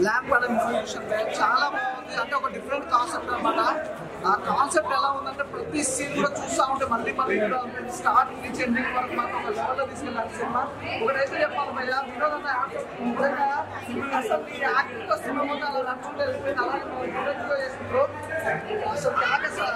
Lamp అనే movie చూసాను. చాలా బాగుంది. అంటే ఒక డిఫరెంట్ కాన్సెప్ట్ అనమాట. ఆ కాన్సెప్ట్ ఎలా ఉందంటే ప్రతి సీన్ కూడా చూస్తూ ఉంటే మళ్ళీ స్టార్ట్ నుంచి ఎండింగ్ వరకు మాత్రం ఒక లెవెల్లో తీసుకెళ్ళాలి సినిమా. ఒకటైతే చెప్పాలి భయ్యా, వినోద్ నిజంగా అసలు ఈ యాక్టింగ్ సినిమా మొత్తం అలా నడుచుకుంటూ వెళ్ళిపోయింది. అలాగే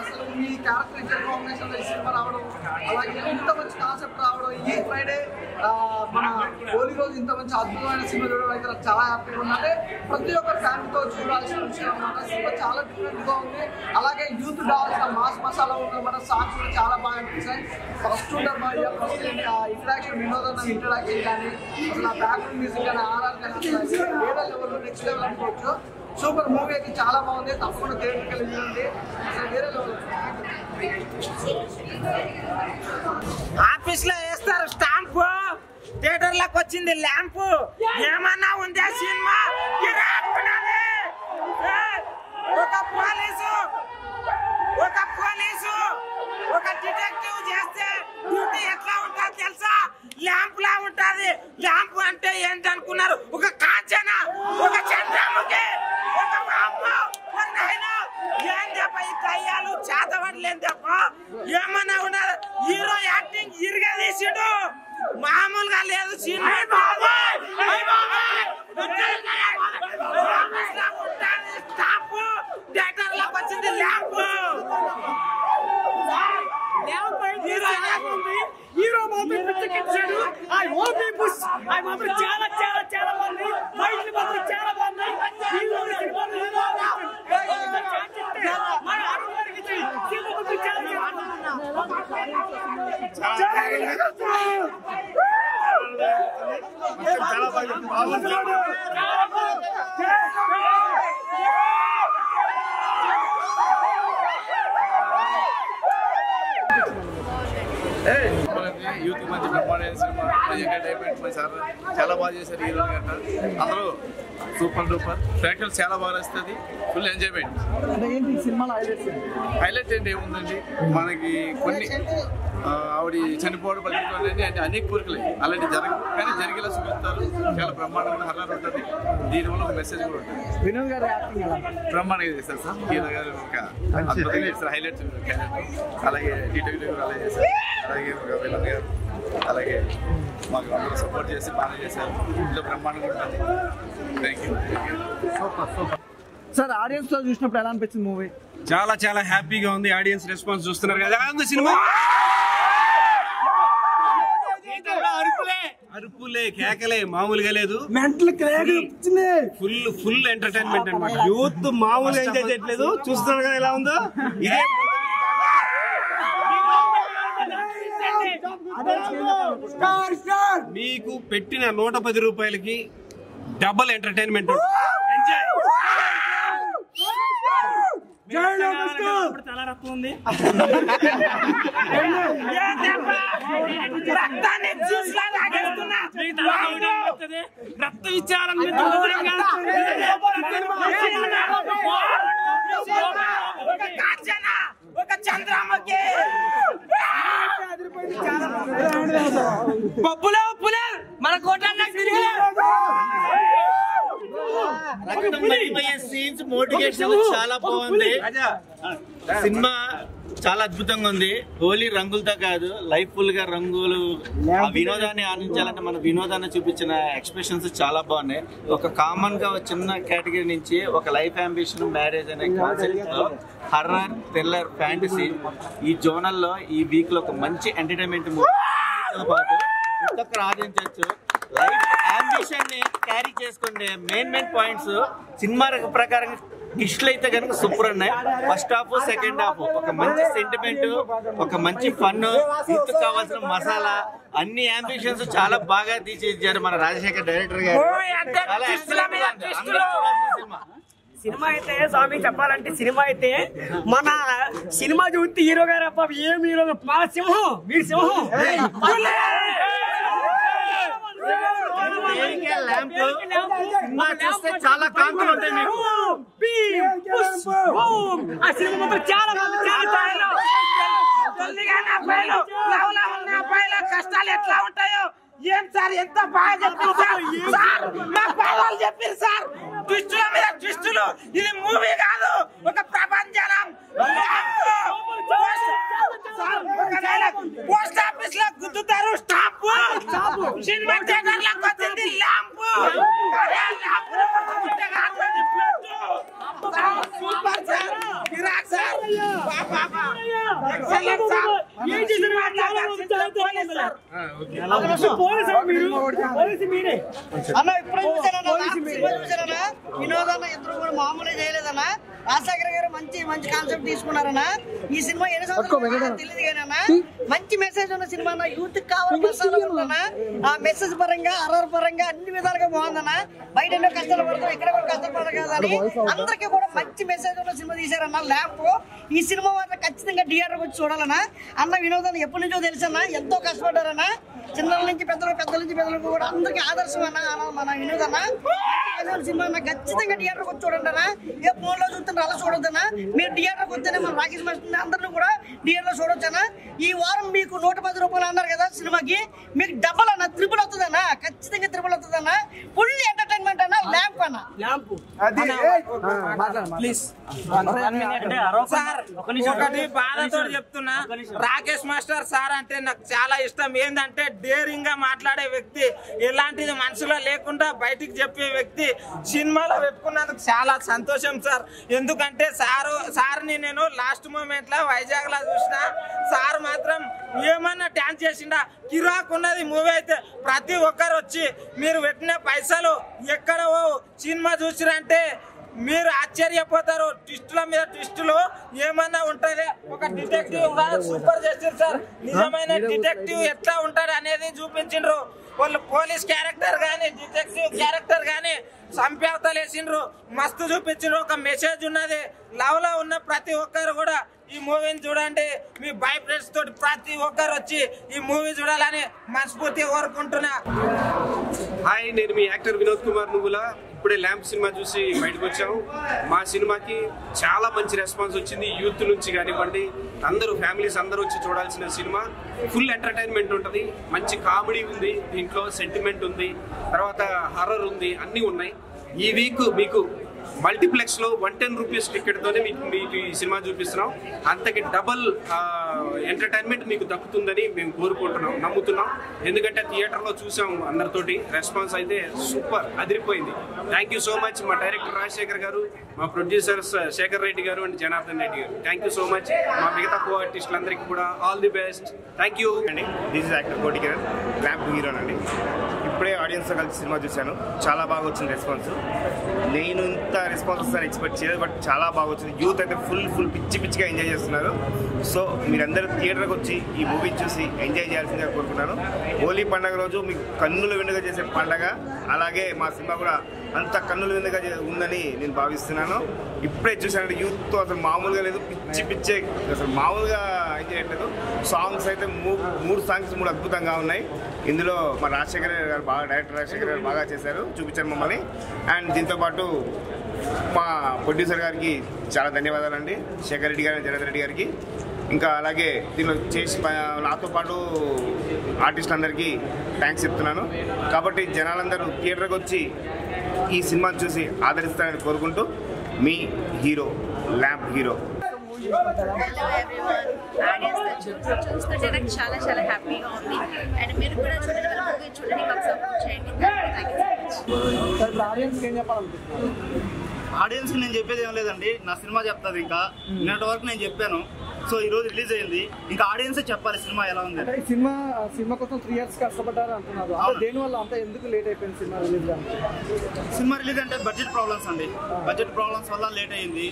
అసలు ఈ క్యారెక్టర్ ఇద్దరు కాంబినేషన్ ఈ సినిమా రావడం, అలాగే ఇంత మంచి కాన్సెప్ట్ రావడం, ఈ ఫ్రైడే మన హోలీ రోజు ఇంత మంచి అద్భుతమైన సినిమా చూడడం అయితే నాకు చాలా హ్యాపీగా ఉంది. అంటే ప్రతి ఒక్కరు ఫ్యామిలీతో చూడాల్సిన విషయం అన్నమాట. సినిమా చాలా డిఫరెంట్ గా ఉంది. అలాగే యూత్ కావాల్సిన మాస్ మసాలా ఉందన్నమాట. సాంగ్స్ కూడా చాలా బాగా అనిపిస్తాయి. ఫస్ట్ ఉంటారు బాగా ఫస్ట్ ఇంటరాక్షన్ వినోదన్న ఇంటరాక్షన్ కానీ అసలు బ్యాక్గ్రౌండ్ మ్యూజిక్ కానీ ఆర్ఆర్ కానీ వేరే లెవెల్ నెక్స్ట్ లెవెల్ అనుకోవచ్చు. సూపర్ మూవీ అయితే చాలా బాగుంది. తప్పకుండా థియేటర్కి వెళ్ళి చూడండి. అసలు వేరే లెవెల్. ఆఫీస్ లో వేస్తారు స్టాంపు, థియేటర్ లకు వచ్చింది ల్యాంపు. ఏమన్నా ఉందా సినిమా? ఒక డిటెక్టివ్ చేస్తే డ్యూటీ ఎట్లా ఉంటుంది తెలుసా? ల్యాంప్ లా ఉంటది. ల్యాంప్ అంటే ఏంటనుకున్నారు? ఒక కాంచన, ఒక చంద్రముఖి, ఒక ఏం చెప్ప ఈ కయ్యాలు చేతబడలేని తప్ప ఏమన్నా ఉన్నది. హీరో యాక్టింగ్ ఇరుగా తీసిడు, మామూలుగా లేదు సినిమా. థియేటర్ లోకి వచ్చింది ల్యాంప్. హీరో మాత్రం పిచ్చెక్కించాడు. ఆ ఓపీ బుష్ అవి మాత్రం చాలా చాలా చాలా బాగుంది. ఫైట్లు మాత్రం చాలా బాగున్నాయి. యూత్ మంచి బ్రహ్మాండమైన సినిమా, మంచి ఎంటర్టైన్మెంట్, మంచి చాలా బాగా చేశారు హీరో గంట. అందరూ సూపర్ డూపర్. ఫ్యాక్టర్స్ చాలా బాగా వస్తుంది. Full enjoyment. హైలైట్ ఏంటి ఏముందండి, మనకి కొన్ని ఆవిడ చనిపోవడం బతుకుతుంది అంటే అనేక కోరికలు అలాంటి జరగదు, కానీ జరిగేలా చూపిస్తారు. చాలా బ్రహ్మాండమైన హర్రర్ ఉంటుంది. దీనివల్ల ఒక మెసేజ్ కూడా ఉంటుంది. వినోద్ గారు యాక్టింగ్ బ్రహ్మాండంగా చేస్తారు సార్. హీరో గారు ఒక అద్భుతంగా చేస్తారు. హైలైట్స్ అలాగే డిటెక్టివ్ కూడా అలాగే చేస్తారు. అలాగే ఒక విలన్ గారు అలాగే మాకు అందరూ సపోర్ట్ చేసి బాగా చేశారు. ఇంట్లో బ్రహ్మాండంగా ఉంటుంది. Thank you. సార్ ఆడియన్స్ తో చూసినప్పుడు ఎలా అనిపించింది మూవీ? చాలా చాలా హ్యాపీగా ఉంది. ఆడియన్స్ రెస్పాన్స్ చూస్తున్నారు కదా. ఎలా ఉంది సినిమా? అరుపులే కేకలే మామూలుగా లేదు. ఫుల్ ఎంటర్టైన్మెంట్ అన్నమాట. యూత్ మామూలుగా ఎంజాయ్ చేయట్లేదు. చూస్తున్నారు కదా ఎలా ఉందో. ఇదే మీకు పెట్టిన 110 రూపాయలకి డబుల్ ఎంటర్టైన్మెంట్. ఉంది రక్త విచారం ఒక చంద్రముఖి పప్పులో పులే మన కోటన్న సీన్స్ మోటివేషన్ చాలా బాగుంది. సినిమా చాలా అద్భుతంగా ఉంది. హోలీ రంగులతో కాదు, లైఫ్ ఫుల్ గా రంగులు. ఆ వినోదాన్ని ఆనందించాలంటే మన వినోదాన్ని చూపించిన ఎక్స్ప్రెషన్స్ చాలా బాగున్నాయి. ఒక కామన్ గా చిన్న కేటగిరీ నుంచి ఒక లైఫ్ అంబిషన్, మ్యారేజ్ అనే కాన్సెప్ట్ లో హర్రర్, థ్రిల్లర్, ఫ్యాంటసీ ఈ జోనల్ లో ఈ వీక్ లో ఒక మంచి ఎంటర్టైన్మెంట్ మూవీతో పాటు ప్రతి ఒక్కరు ఆదరించవచ్చు. లైఫ్ అంబిషన్ ని క్యారీ చేసుకునే మెయిన్ పాయింట్స్ సినిమా ప్రకారం ఇష్టలు అయితే కనుక సూపర్ ఉన్నాయి. ఫస్ట్ హాఫ్, సెకండ్ హాఫ్ ఒక మంచి సెంటిమెంట్, ఒక మంచి ఫన్, యూత్ కావాల్సిన మసాలా, అన్ని అంబిషన్స్ చాలా బాగా తీర్చిదిద్దారు మన రాజశేఖర్ డైరెక్టర్ గారు. సినిమా అయితే స్వామి చెప్పాలంటే సినిమా అయితే మన సినిమా చూస్తే హీరో గారు అబ్బా ఏం హీరో సింహం వీడి సింహం చూస్తే చాలా కాంతులు ఉంటాయి మీకు. ఆ సినిమా మొత్తం చాలా కష్టాలు ఎట్లా ఉంటాయో ఏం సార్ ఎంత బాగా చెప్పారు సార్ మా బావాలు చెప్పారు సార్ ట్విస్టుల మీద ట్విస్టులు ఇది మూవీ కాదు ఒక ప్రపంచనం పోస్ట్ ఆఫీస్ లో గుద్దుతారు స్టాంప్ సినిమా థియేటర్ లో వచ్చింది ల్యాంప్ సూపర్ సార్ గిరాక్ సార్ ఎక్సలెంట్ సార్ అన్న ఇప్పుడు చూసారన్నా వినోదన్న ఇద్దరు కూడా మామూలుగా చేయలేదన్నా రాజశేఖర్ గారు మంచి కాన్సెప్ట్ తీసుకున్నారన్నా ఈ సినిమా ఎన్ని సంవత్సరాలు తెలియదు కానీ అన్న మంచి మెసేజ్ ఉన్న సినిమా అన్న యూత్ కావాలి మసాలా ఉందన్నా ఆ మెసేజ్ పరంగా అర్రర్ పరంగా అన్ని విధాలుగా బాగుందన్నా బయట ఎన్నో కష్టాలు పడతాం ఇక్కడ కూడా కష్టపడదు కదా అని అందరికీ కూడా మంచి మెసేజ్ ఉన్న సినిమా తీశారన్న ల్యాంప్ ఈ సినిమా మాత్రం ఖచ్చితంగా థియేటర్కి వచ్చి చూడాలన్నా అన్న వినోదాన్ని ఎప్పటి నుంచో తెలుసన్నా ఎంతో కష్టపడ్డారన్నా చిన్నల నుంచి పెద్దల నుంచి పెద్దలకు కూడా అందరికి ఆదర్శం అన్న మన వినోదన్న సినిమా ఖచ్చితంగా థియేటర్కి వచ్చి చూడండి అన్న ఏ ఫోన్ లో చూస్తుంటే అలా చూడొద్దన్నా మీరు థియేటర్కి వస్తేనే మన రాకేష్ మాస్టర్ అందరినీ కూడా థియేటర్ లో చూడొచ్చన్నా ఈ వారం మీకు 110 రూపాయలు అన్నారు కదా సినిమాకి మీకు డబల్ అన్న త్రిపుల్ అవుతుందన్నా ఖచ్చితంగా త్రిపుల్ అవుతుందన్నా ఫుల్ ఎంటర్టైన్మెంట్ అన్న ల్యాంప్ అన్న ల్యాంప్ ప్లీజ్ సార్ ఒకటి బాధతో చెప్తున్నా రాకేష్ మాస్టర్ సార్ అంటే నాకు చాలా ఇష్టం ఏంటంటే డేరింగ్ గా మాట్లాడే వ్యక్తి ఎలాంటిది మనసులో లేకుండా బయటికి చెప్పే వ్యక్తి సినిమాలో పెట్టుకున్నందుకు చాలా సంతోషం సార్ ఎందుకంటే సార్ని నేను లాస్ట్ మూమెంట్ లో వైజాగ్ లో చూసిన సార్ మాత్రం ఏమన్నా డాన్స్ చేసిండా కిరాక్ ఉన్నది మూవీ అయితే ప్రతి ఒక్కరు వచ్చి మీరు పెట్టిన పైసలు ఎక్కడ సినిమా చూసిరంటే మీరు ఆశ్చర్యపోతారు ట్విస్టుల మీద ట్విస్టులు ఏమన్నా ఉంటాయి ఒక డిటెక్టివ్ సూపర్ చేస్తారు సార్ నిజమైన డిటెక్టివ్ ఎట్లా ఉంటారు అనేది చూపించిండ్రు వాళ్ళు పోలీస్ క్యారెక్టర్ గానీ డిటెక్టివ్ క్యారెక్టర్ గానీ సంపేవతలు వేసిండ్రు మస్తు చూపించిండ్రు ఒక మెసేజ్ ఉన్నది లవ్ లో ఉన్న ప్రతి ఒక్కరు కూడా ఈ మూవీని చూడండి మీ బాయ్ ఫ్రెండ్స్ తోటి ప్రతి ఒక్కరు వచ్చి ఈ మూవీ చూడాలని మనస్ఫూర్తిగా కోరుకుంటున్నా. హాయ్, నేను మీ యాక్టర్ వినోద్ కుమార్ నువ్వులా. ఇప్పుడే ల్యాంప్ సినిమా చూసి బయటకు వచ్చాము. మా సినిమాకి చాలా మంచి రెస్పాన్స్ వచ్చింది యూత్ నుంచి కానివ్వండి, అందరూ ఫ్యామిలీస్ అందరూ వచ్చి చూడాల్సిన సినిమా. ఫుల్ ఎంటర్టైన్మెంట్ ఉంటుంది, మంచి కామెడీ ఉంది, దీంట్లో సెంటిమెంట్ ఉంది, తర్వాత హర్రర్ ఉంది, అన్నీ ఉన్నాయి. ఈ వీక్ మీకు మల్టీప్లెక్స్లో 110 రూపీస్ టికెట్తోనే మీకు ఈ సినిమా చూపిస్తున్నాం. అంతకి డబల్ ఎంటర్టైన్మెంట్ మీకు దక్కుతుందని మేము కోరుకుంటున్నాం, నమ్ముతున్నాం. ఎందుకంటే థియేటర్లో చూసాం, అందరితోటి రెస్పాన్స్ అయితే సూపర్ అదిరిపోయింది. థ్యాంక్ యూ సో మచ్ మా డైరెక్టర్ రాజశేఖర్ గారు, మా ప్రొడ్యూసర్స్ శేఖర్ రెడ్డి గారు అండ్ జనార్దన్ రెడ్డి గారు. Thank you so much. మా మిగతా కో ఆర్టిస్టులందరికీ కూడా all the best. Thank you అండి. దిస్ ఇస్ యాక్టర్ కోటి కిరణ్, ల్యాంప్ హీరోనండి. ఇప్పుడే ఆడియన్స్తో కలిసి సినిమా చూశాను, చాలా బాగా వచ్చింది రెస్పాన్స్. నేను ఇంత రెస్పాన్స్ వస్తాను ఎక్స్పెక్ట్ చేయలేదు, బట్ చాలా బాగా వచ్చింది. యూత్ అయితే ఫుల్ పిచ్చిగా ఎంజాయ్ చేస్తున్నారు. సో మీరందరూ థియేటర్కి వచ్చి ఈ మూవీ చూసి ఎంజాయ్ చేయాల్సిందిగా కోరుకుంటున్నాను. హోలీ పండుగ రోజు మీకు కన్నుల విందుగా చేసే పండగ, అలాగే మా సినిమా కూడా అంత కన్నుల విందుగా ఉందని నేను భావిస్తున్నాను. ఇప్పుడే చూసానంటే యూత్తో అసలు మామూలుగా లేదు, పిచ్చే అసలు మామూలుగా ఎంజాయ్ చేయట్లేదు. సాంగ్స్ అయితే 3 సాంగ్స్ 3 అద్భుతంగా ఉన్నాయి. ఇందులో మా రాజశేఖర్ గారు బాగా, డైరెక్టర్ రాజశేఖర్ గారు బాగా చేశారు, చూపించారు మమ్మల్ని. అండ్ దీంతోపాటు మా ప్రొడ్యూసర్ గారికి చాలా ధన్యవాదాలండి, శేఖర్ రెడ్డి గారు, జనార్దన్ రెడ్డి గారికి. ఇంకా అలాగే దీనిలో చేసి నాతో పాటు ఆర్టిస్ట్ అందరికీ థ్యాంక్స్ చెప్తున్నాను. కాబట్టి జనాలందరూ థియేటర్కి వచ్చి ఈ సినిమాను చూసి ఆదరిస్తారని కోరుకుంటూ మీ hero, lamp hero. Hello everyone, audience చూస్తుంటే నాకు చాలా చాలా హ్యాపీగా ఉంది. అండ్ మీరు కూడా చూడండి, వాళ్ళ మూవీ చూడండి, మాకు సపోర్ట్ చేయండి. Thank you so much. ఆడియన్స్కి నేను చెప్పేది ఏం లేదండి, నా సినిమా చెప్తుంది. ఇంకా నిన్నటి వరకు నేను చెప్పాను, సో ఈ రోజు రిలీజ్ అయింది, ఇంకా ఆడియన్సే చెప్పాలి సినిమా ఎలా ఉంది. సినిమా కోసం 3 years కష్టపడ్డారు అంటున్నారు. దేనివల్ల అంత ఎందుకు లేట్ అయిపోయింది సినిమా రిలీజ్? సినిమా రిలీజ్ అంటే బడ్జెట్ ప్రాబ్లమ్స్ అండి, బడ్జెట్ ప్రాబ్లమ్స్ వల్ల లేట్ అయింది.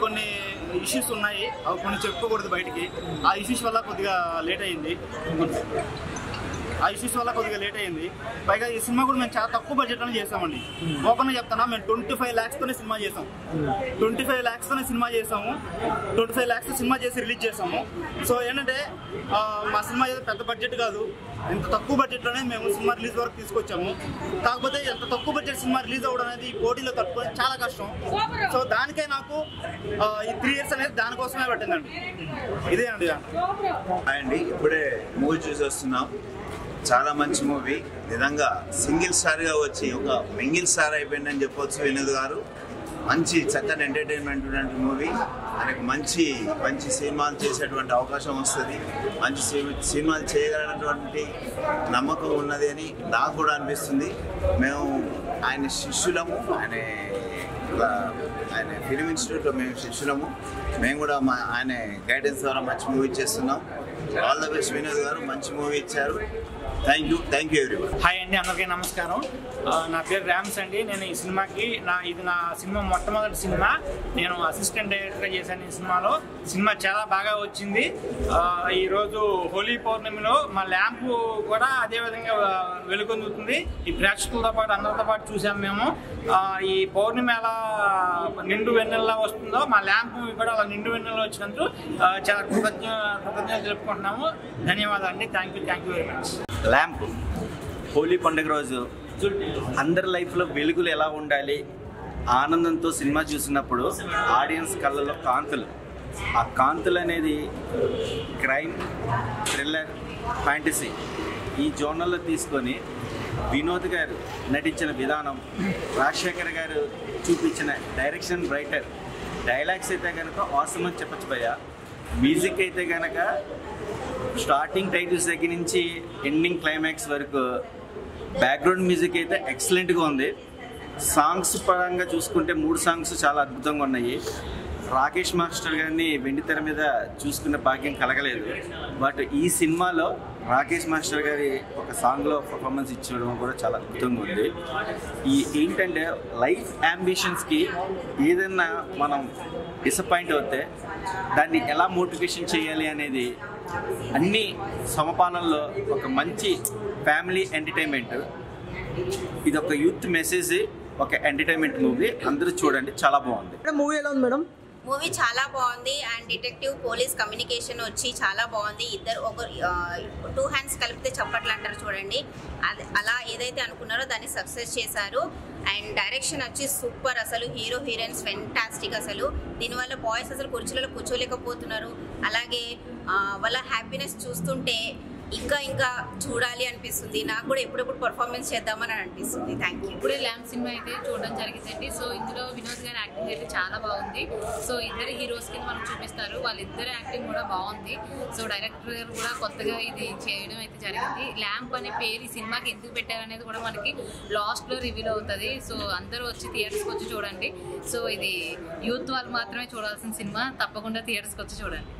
కొన్ని ఇష్యూస్ ఉన్నాయి, అవి కొన్ని చెప్పుకోకూడదు బయటికి. ఆ ఇష్యూస్ వల్ల కొద్దిగా లేట్ అయింది. పైగా ఈ సినిమా కూడా మేము చాలా తక్కువ బడ్జెట్లోనే చేసామండి. ఓపెన్గా చెప్తానా, మేము 25 lakhs సినిమా చేసాం. 25 lakhs సినిమా చేసాము. 25 lakhs సినిమా చేసి రిలీజ్ చేసాము. సో ఏంటంటే మా సినిమా ఏదో పెద్ద బడ్జెట్ కాదు, ఇంత తక్కువ బడ్జెట్లోనే మేము సినిమా రిలీజ్ వరకు తీసుకొచ్చాము. కాకపోతే ఎంత తక్కువ బడ్జెట్ సినిమా రిలీజ్ అవ్వడం అనేది ఈ పోటీలో తట్టుకోవడం చాలా కష్టం. సో దానికే నాకు ఈ 3 years అనేది దానికోసమే పట్టిందండి. ఇదే అండి. ఇప్పుడే మూవీ చూసి వస్తున్నాం. చాలా మంచి మూవీ. నిజంగా సింగిల్ స్టార్గా వచ్చి ఒక మింగిల్ స్టార్ అయిపోయిందని చెప్పొచ్చు వినోద్ గారు. మంచి చక్కని ఎంటర్టైన్మెంట్ ఉన్నటువంటి మూవీ. ఆయనకు మంచి మంచి సినిమాలు చేసేటువంటి అవకాశం వస్తుంది. మంచి సినిమాలు చేయగలిగినటువంటి నమ్మకం ఉన్నది అని నాకు కూడా అనిపిస్తుంది. మేము ఆయన శిష్యులము, ఆయన ఫిలిం ఇన్స్టిట్యూట్లో మేము శిష్యులము. మేము కూడా ఆయన గైడెన్స్ ద్వారా మంచి మూవీ చేస్తున్నాం. ఆల్ ద బెస్ట్ వినోద్ గారు, మంచి మూవీ ఇచ్చారు. Thank you everyone. హాయ్ అండి, అందరికీ నమస్కారం. నా పేరు ర్యామ్స్ అండి. నేను ఈ సినిమాకి ఇది నా సినిమా మొట్టమొదటి సినిమా. నేను అసిస్టెంట్ డైరెక్టర్గా చేశాను ఈ సినిమాలో. సినిమా చాలా బాగా వచ్చింది. ఈరోజు హోలీ పౌర్ణమిలో మా ల్యాంప్ కూడా అదేవిధంగా వెలుగొందుతుంది. ఈ ప్రేక్షకులతో పాటు అందరితో పాటు చూసాం మేము. ఈ పౌర్ణమి ఎలా నిండు వెన్నెల్లా వస్తుందో మా ల్యాంప్ కూడా అలా నిండు వెన్నెల్లో వచ్చినందుకు చాలా కృతజ్ఞతలు తెలుపుకుంటున్నాము. ధన్యవాదాలు అండి. Thank you very much. ల్యాంప్ హోలీ పండుగ రోజు అందరి లైఫ్లో వెలుగులు ఎలా ఉండాలి, ఆనందంతో సినిమా చూసినప్పుడు ఆడియన్స్ కళ్ళలో కాంతులు, ఆ కాంతులు అనేది క్రైమ్, థ్రిల్లర్, ఫ్యాంటసీ ఈ జోనర్లో తీసుకొని వినోద్ గారు నటించిన విధానం, రాజశేఖర్ గారు చూపించిన డైరెక్షన్, రైటర్, డైలాగ్స్ అయితే కనుక ఆసమ్ అని చెప్పచ్చు భయ్యా. మ్యూజిక్ అయితే కనుక స్టార్టింగ్ టైటిల్స్ దగ్గర నుంచి ఎండింగ్ క్లైమాక్స్ వరకు బ్యాక్గ్రౌండ్ మ్యూజిక్ అయితే ఎక్సలెంట్గా ఉంది. సాంగ్స్ పరంగా చూసుకుంటే 3 సాంగ్స్ చాలా అద్భుతంగా ఉన్నాయి. రాకేష్ మాస్టర్ గారిని వెండితెర మీద చూసుకునే భాగ్యం కలగలేదు. బట్ ఈ సినిమాలో రాకేష్ మాస్టర్ గారి ఒక సాంగ్లో పర్ఫార్మెన్స్ ఇచ్చడం కూడా చాలా అద్భుతంగా ఉంది. ఏంటంటే లైఫ్ అంబిషన్స్కి ఏదైనా మనం డిసప్పాయింట్ అవుతే దాన్ని ఎలా మోటివేషన్ చేయాలి అనేది అన్ని సమపాలనలో ఒక మంచి ఫ్యామిలీ ఎంటర్టైన్మెంట్. ఇది ఒక యూత్ మెసేజ్, ఒక ఎంటర్టైన్మెంట్ మూవీ. అందరూ చూడండి, చాలా బాగుంది. మూవీ ఎలా ఉంది మేడం? మూవీ చాలా బాగుంది. అండ్ డిటెక్టివ్ పోలీస్ కమ్యూనికేషన్ వచ్చి చాలా బాగుంది. ఇద్దరు ఒక 2 హ్యాండ్స్ కలిపితే చప్పట్లు అంటారు చూడండి, అది అలా ఏదైతే అనుకున్నారో దాన్ని సక్సెస్ చేశారు. అండ్ డైరెక్షన్ వచ్చి సూపర్. అసలు హీరో హీరోయిన్స్ ఫెంటాస్టిక్. అసలు దీనివల్ల బాయ్స్ అసలు కుర్చీలలో కూర్చోలేకపోతున్నారు. అలాగే వాళ్ళ హ్యాపీనెస్ చూస్తుంటే ఇంకా చూడాలి అనిపిస్తుంది. నాకు కూడా ఎప్పుడెప్పుడు పర్ఫార్మెన్స్ చేద్దామని అనిపిస్తుంది. Thank you. ఇప్పుడే ల్యాంప్ సినిమా అయితే చూడడం జరిగిందండి. సో ఇందులో వినోద్ గారి యాక్టింగ్ అయితే చాలా బాగుంది. సో ఇద్దరు హీరోస్ కింద మనం చూపిస్తారు, వాళ్ళిద్దరు యాక్టింగ్ కూడా బాగుంది. సో డైరెక్టర్ గారు కూడా కొత్తగా ఇది చేయడం అయితే జరిగింది. ల్యాంప్ అనే పేరు ఈ సినిమాకి ఎందుకు పెట్టారనేది కూడా మనకి లాస్ట్లో రివీల్ అవుతుంది. సో అందరూ వచ్చి థియేటర్స్కి వచ్చి చూడండి. సో ఇది యూత్ వాళ్ళు మాత్రమే చూడాల్సిన సినిమా. తప్పకుండా థియేటర్స్కి వచ్చి చూడండి.